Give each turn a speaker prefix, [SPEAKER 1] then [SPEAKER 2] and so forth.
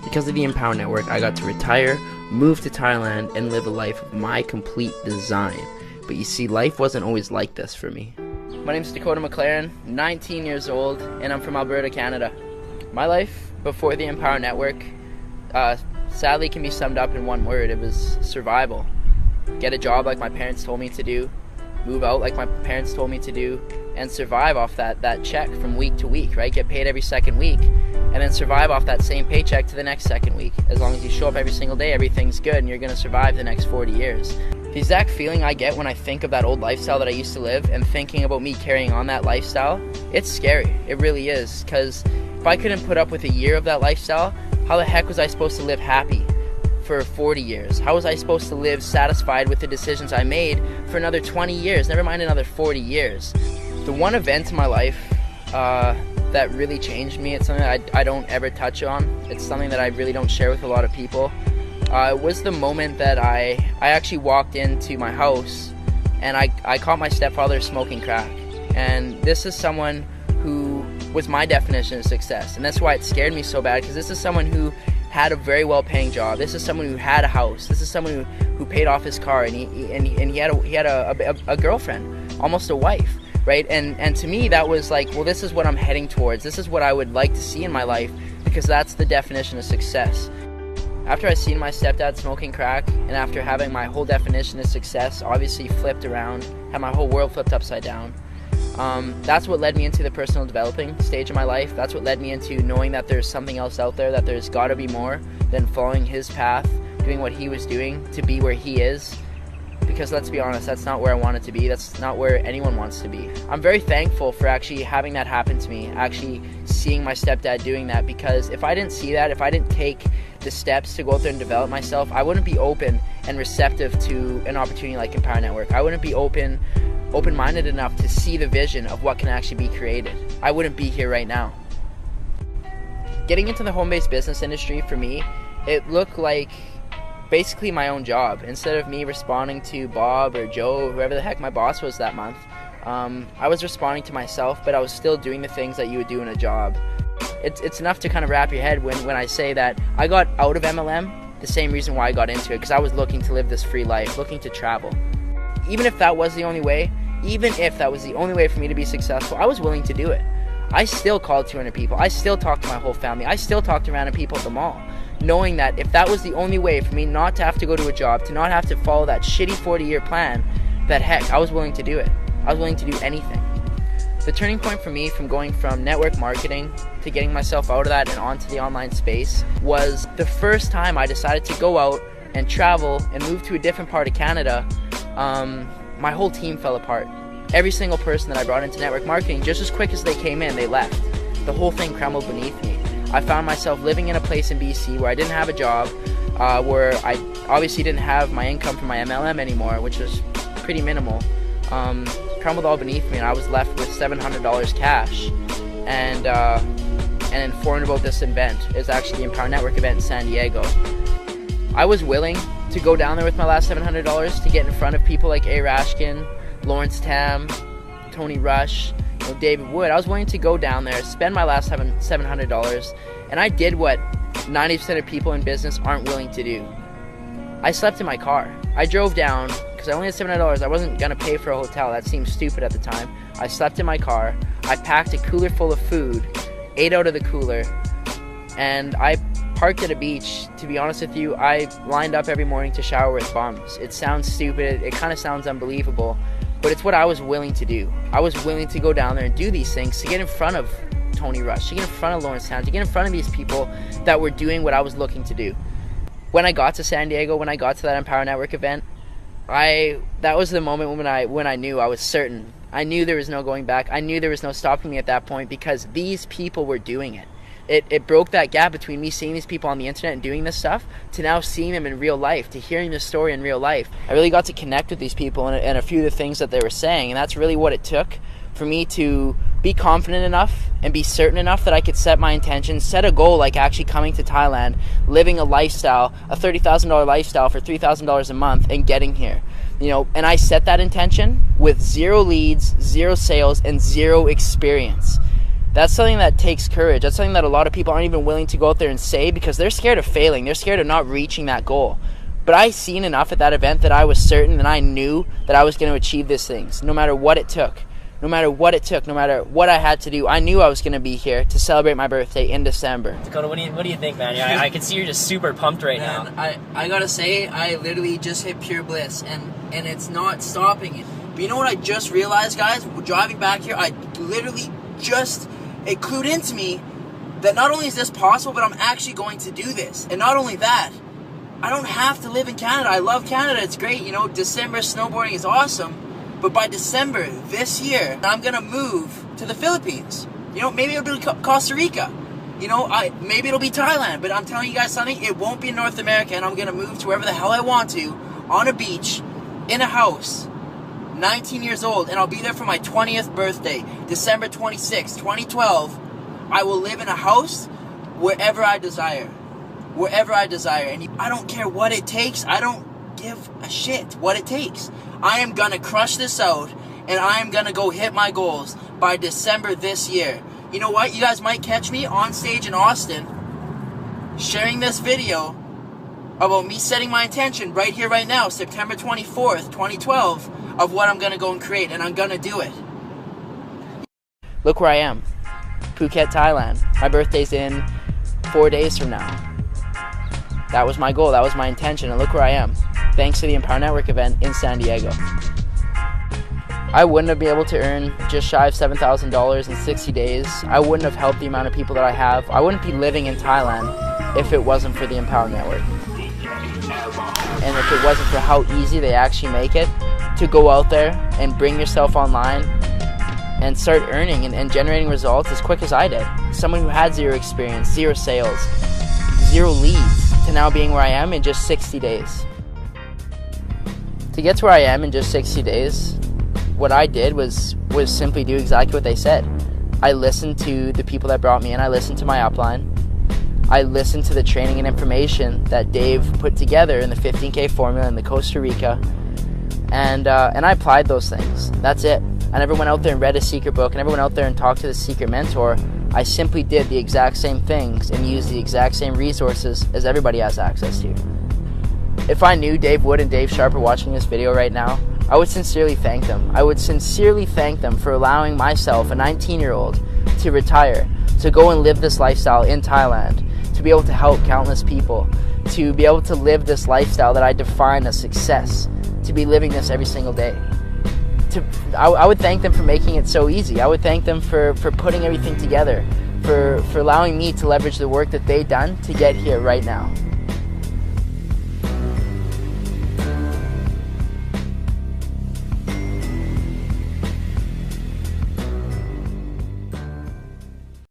[SPEAKER 1] Because of the Empower Network, I got to retire, move to Thailand, and live a life of my complete design. But you see, life wasn't always like this for me. My name's Dakota McLaren, 19 years old, and I'm from Alberta, Canada. My life before the Empower Network sadly can be summed up in one word. It was survival. Get a job like my parents told me to do, move out like my parents told me to do, and survive off that check from week to week, right? Get paid every second week, and then survive off that same paycheck to the next second week. As long as you show up every single day, everything's good, and you're going to survive the next 40 years. The exact feeling I get when I think of that old lifestyle that I used to live and thinking about me carrying on that lifestyle, it's scary. It really is, because if I couldn't put up with a year of that lifestyle, how the heck was I supposed to live happy for 40 years? How was I supposed to live satisfied with the decisions I made for another 20 years, never mind another 40 years? The one event in my life that really changed me, it's something that I don't ever touch on. It's something that I really don't share with a lot of people. It was the moment that I actually walked into my house and I caught my stepfather smoking crack. And this is someone who was my definition of success. And that's why it scared me so bad, because this is someone who had a very well-paying job. This is someone who had a house. This is someone who paid off his car, and he had a girlfriend, almost a wife. Right, and to me that was like, well, this is what I'm heading towards. This is what I would like to see in my life, because that's the definition of success. After I seen my stepdad smoking crack, and after having my whole definition of success obviously flipped around, had my whole world flipped upside down, that's what led me into the personal developing stage of my life. That's what led me into knowing that there's something else out there, that there's got to be more than following his path, doing what he was doing to be where he is. Because let's be honest, that's not where I wanted to be. That's not where anyone wants to be. I'm very thankful for actually having that happen to me, actually seeing my stepdad doing that, because if I didn't see that, if I didn't take the steps to go out there and develop myself, I wouldn't be open and receptive to an opportunity like Empower Network. I wouldn't be open-minded enough to see the vision of what can actually be created. I wouldn't be here right now. Getting into the home-based business industry, for me, it looked like basically my own job. Instead of me responding to Bob or Joe, whoever the heck my boss was that month, I was responding to myself, but I was still doing the things that you would do in a job. It's enough to kind of wrap your head when I say that I got out of MLM the same reason why I got into it, because I was looking to live this free life, looking to travel. Even if that was the only way, for me to be successful, I was willing to do it. I still called 200 people. I still talked to my whole family. I still talked to random people at the mall, knowing that if that was the only way for me not to have to go to a job, to not have to follow that shitty 40-year plan, that heck, I was willing to do it. I was willing to do anything. The turning point for me from going from network marketing to getting myself out of that and onto the online space was the first time I decided to go out and travel and move to a different part of Canada. My whole team fell apart. Every single person that I brought into network marketing, just as quick as they came in, they left. The whole thing crumbled beneath me. I found myself living in a place in BC where I didn't have a job, where I obviously didn't have my income from my MLM anymore, which was pretty minimal. Crumbled all beneath me, and I was left with $700 cash, and informed about this event. It's actually the Empower Network event in San Diego. I was willing to go down there with my last $700 to get in front of people like A. Rashkin, Lawrence Tam, Tony Rush, David Wood. I was willing to go down there, spend my last $700, and I did what 90% of people in business aren't willing to do. I slept in my car. I drove down, because I only had $700. I wasn't going to pay for a hotel. That seemed stupid at the time. I slept in my car. I packed a cooler full of food, ate out of the cooler, and I parked at a beach. To be honest with you, I lined up every morning to shower with bums. It sounds stupid. It kind of sounds unbelievable. But it's what I was willing to do. I was willing to go down there and do these things to get in front of Tony Rush, to get in front of Lawrence Town, to get in front of these people that were doing what I was looking to do. When I got to San Diego, when I got to that Empower Network event, that was the moment when I knew I was certain. I knew there was no going back. I knew there was no stopping me at that point, because these people were doing it. It broke that gap between me seeing these people on the internet and doing this stuff to now seeing them in real life, to hearing this story in real life. I really got to connect with these people and a few of the things that they were saying, and that's really what it took for me to be confident enough and be certain enough that I could set my intentions, set a goal like actually coming to Thailand, living a lifestyle, a $30,000 lifestyle for $3,000 a month, and getting here. And I set that intention with 0 leads, 0 sales, and 0 experience. That's something that takes courage. That's something that a lot of people aren't even willing to go out there and say because they're scared of failing. They're scared of not reaching that goal. But I seen enough at that event that I was certain and I knew that I was going to achieve these things, no matter what it took. No matter what it took, no matter what I had to do, I knew I was going to be here to celebrate my birthday in December.
[SPEAKER 2] Dakota, what do you think, man? Yeah, I can see you're just super pumped right now.
[SPEAKER 1] I gotta say, I literally just hit pure bliss, and it's not stopping it. But you know what I just realized, guys? Driving back here, I literally it clued into me that not only is this possible, but I'm actually going to do this. And not only that, I don't have to live in Canada. I love Canada. It's great. You know, December snowboarding is awesome. But by December this year, I'm going to move to the Philippines. You know, maybe it'll be Costa Rica. You know, maybe it'll be Thailand. But I'm telling you guys something, it won't be in North America, and I'm going to move to wherever the hell I want to, on a beach, in a house, 19 years old, and I'll be there for my 20th birthday, December 26, 2012. I will live in a house wherever I desire. Wherever I desire. And I don't care what it takes. I don't give a shit what it takes. I am going to crush this out, and I am going to go hit my goals by December this year. You know what? You guys might catch me on stage in Austin sharing this video about me setting my intention right here, right now, September 24th, 2012, of what I'm going to go and create, and I'm going to do it. Look where I am. Phuket, Thailand. My birthday's in 4 days from now. That was my goal. That was my intention, and look where I am. Thanks to the Empower Network event in San Diego. I wouldn't have been able to earn just shy of $7,000 in 60 days. I wouldn't have helped the amount of people that I have. I wouldn't be living in Thailand if it wasn't for the Empower Network. And if it wasn't for how easy they actually make it to go out there and bring yourself online and start earning and generating results as quick as I did. Someone who had zero experience, zero sales, zero leads, to now being where I am in just 60 days. To get to where I am in just 60 days, what I did was simply do exactly what they said. I listened to the people that brought me in. I listened to my upline. I listened to the training and information that Dave put together in the 15K formula in the Costa Rica, and I applied those things. That's it. I never went out there and read a secret book. I never went out there and talked to the secret mentor. I simply did the exact same things and used the exact same resources as everybody has access to. If I knew Dave Wood and Dave Sharp are watching this video right now, I would sincerely thank them. I would sincerely thank them for allowing myself, a 19-year-old, to retire, to go and live this lifestyle in Thailand, to be able to help countless people, to be able to live this lifestyle that I define as success, to be living this every single day. I would thank them for making it so easy. I would thank them for putting everything together, for allowing me to leverage the work that they've done to get here right now.